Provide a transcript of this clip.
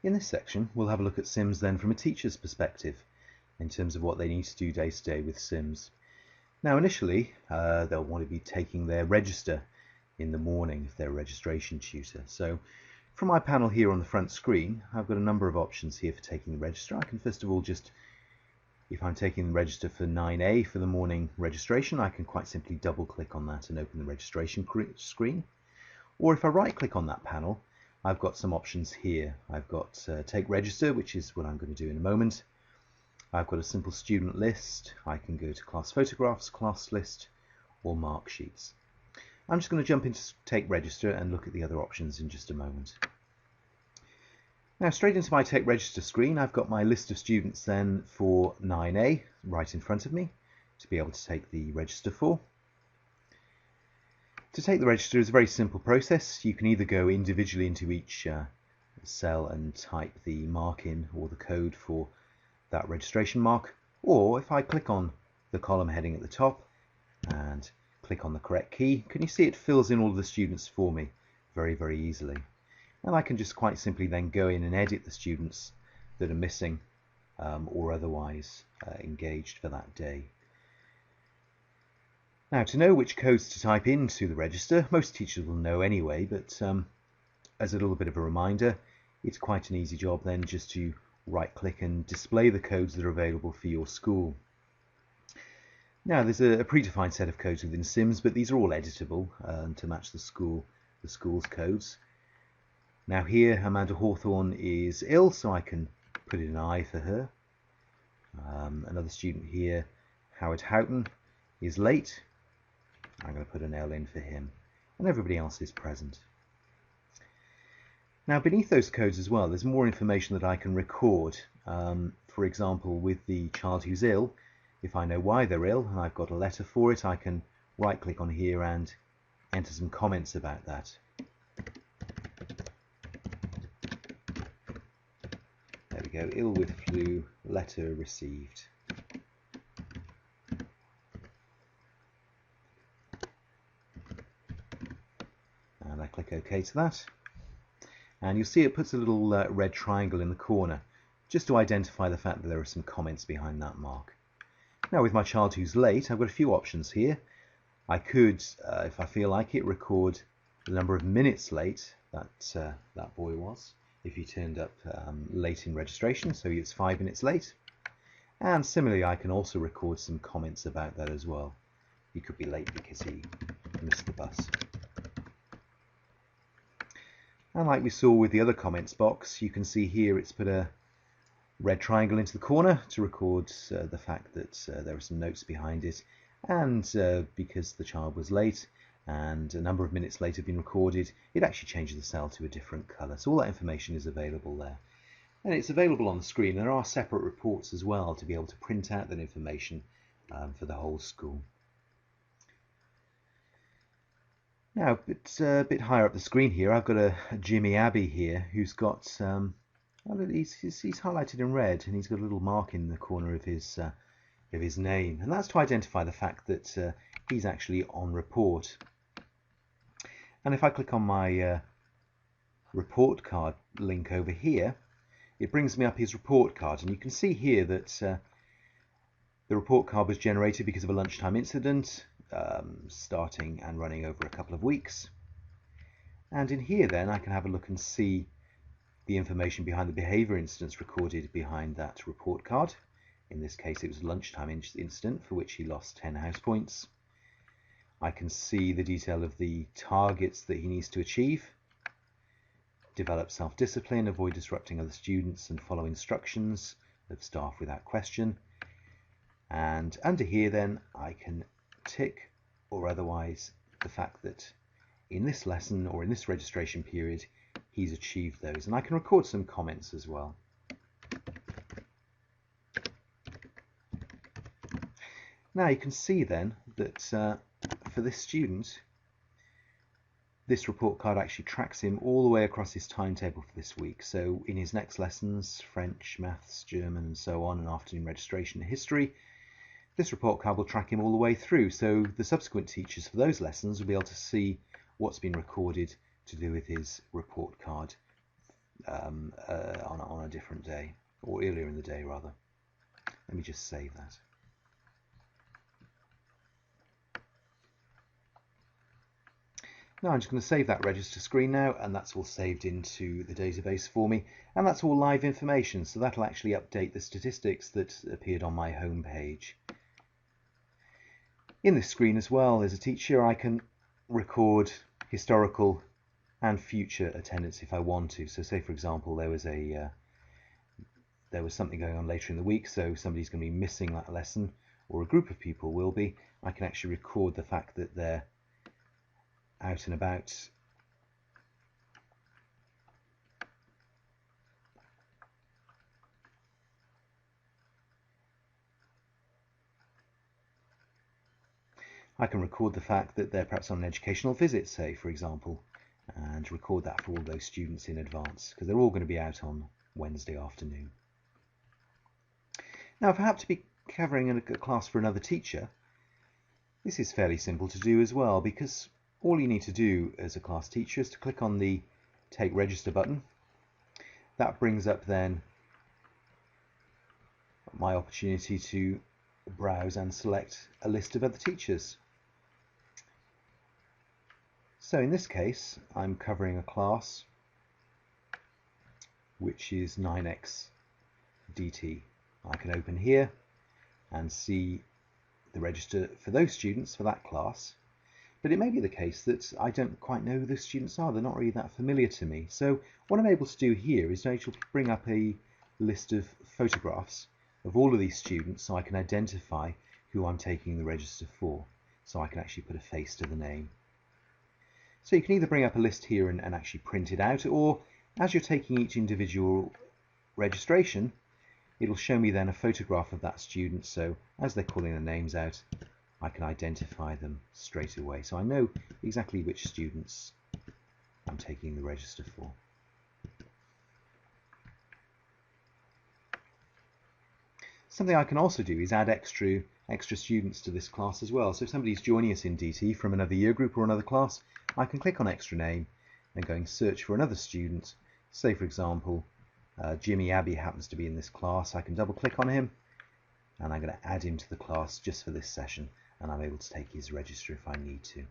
In this section, we'll have a look at SIMS then from a teacher's perspective in terms of what they need to do day to day with SIMS. Now initially, they'll want to be taking their register in the morning if they're a registration tutor. So from my panel here on the front screen, I've got a number of options here for taking the register. I can first of all just, if I'm taking the register for 9A for the morning registration, I can quite simply double click on that and open the registration screen. Or if I right click on that panel, I've got some options here. I've got take register, which is what I'm going to do in a moment. I've got a simple student list. I can go to class photographs, class list, or mark sheets. I'm just going to jump into take register and look at the other options in just a moment. Now straight into my take register screen, I've got my list of students then for 9A right in front of me to be able to take the register for. To take the register is a very simple process. You can either go individually into each cell and type the mark in or the code for that registration mark, or if I click on the column heading at the top and click on the correct key, can you see it fills in all of the students for me very easily. And I can just quite simply then go in and edit the students that are missing or otherwise engaged for that day. Now, to know which codes to type into the register, most teachers will know anyway, but as a little bit of a reminder, it's quite an easy job then just to right click and display the codes that are available for your school. Now there's a predefined set of codes within SIMS, but these are all editable to match the school's codes. Now here Amanda Hawthorne is ill, so I can put in an I for her. Another student here, Howard Houghton, is late. I'm going to put an L in for him, and everybody else is present. Now beneath those codes as well, there's more information that I can record. For example, with the child who's ill, if I know why they're ill and I've got a letter for it, I can right click on here and enter some comments about that. There we go, ill with flu, letter received. And I click OK to that. And you'll see it puts a little red triangle in the corner just to identify the fact that there are some comments behind that mark. Now with my child who's late, I've got a few options here. I could, if I feel like it, record the number of minutes late that boy was, if he turned up late in registration, so it's 5 minutes late. And similarly, I can also record some comments about that as well. He could be late because he missed the bus. And like we saw with the other comments box, you can see here it's put a red triangle into the corner to record the fact that there are some notes behind it, and because the child was late and a number of minutes later been recorded, it actually changes the cell to a different colour. So all that information is available there. And it's available on the screen. There are separate reports as well to be able to print out that information for the whole school. Now, it's a bit higher up the screen here. I've got a Jimmy Abbey here who's got, he's highlighted in red, and he's got a little mark in the corner of his name, and that's to identify the fact that he's actually on report. And if I click on my report card link over here, it brings me up his report card, and you can see here that the report card was generated because of a lunchtime incident. Starting and running over a couple of weeks. And in here then I can have a look and see the information behind the behaviour incidents recorded behind that report card. In this case it was a lunchtime incident for which he lost 10 house points. I can see the detail of the targets that he needs to achieve. Develop self-discipline, avoid disrupting other students and follow instructions of staff without question. And under here then I can tick or otherwise the fact that in this lesson or in this registration period he's achieved those, and I can record some comments as well. Now you can see then that for this student, this report card actually tracks him all the way across his timetable for this week. So in his next lessons, French, Maths, German and so on, and afternoon registration and history, this report card will track him all the way through, so the subsequent teachers for those lessons will be able to see what's been recorded to do with his report card on a different day, or earlier in the day rather. Let me just save that. Now I'm just going to save that register screen now, and that's all saved into the database for me, and that's all live information, so that'll actually update the statistics that appeared on my home page. In this screen as well, as a teacher, I can record historical and future attendance if I want to. So say for example there was something going on later in the week, so somebody's going to be missing that lesson, or a group of people will be. I can actually record the fact that they're out and about. I can record the fact that they're perhaps on an educational visit, say for example, and record that for all those students in advance, because they're all going to be out on Wednesday afternoon. Now if I have to be covering a class for another teacher, this is fairly simple to do as well, because all you need to do as a class teacher is to click on the Take Register button. That brings up then my opportunity to browse and select a list of other teachers. So in this case, I'm covering a class which is 9x DT. I can open here and see the register for those students for that class. But it may be the case that I don't quite know who the students are. They're not really that familiar to me. So what I'm able to do here is to actually bring up a list of photographs of all of these students, so I can identify who I'm taking the register for. So I can actually put a face to the name. So you can either bring up a list here and actually print it out, or as you're taking each individual registration, it'll show me then a photograph of that student. So as they're calling their names out, I can identify them straight away. So I know exactly which students I'm taking the register for. Something I can also do is add extra students to this class as well. So if somebody's joining us in DT from another year group or another class, I can click on extra name and go and search for another student. Say for example, Jimmy Abbey happens to be in this class. I can double click on him and I'm going to add him to the class just for this session, and I'm able to take his register if I need to.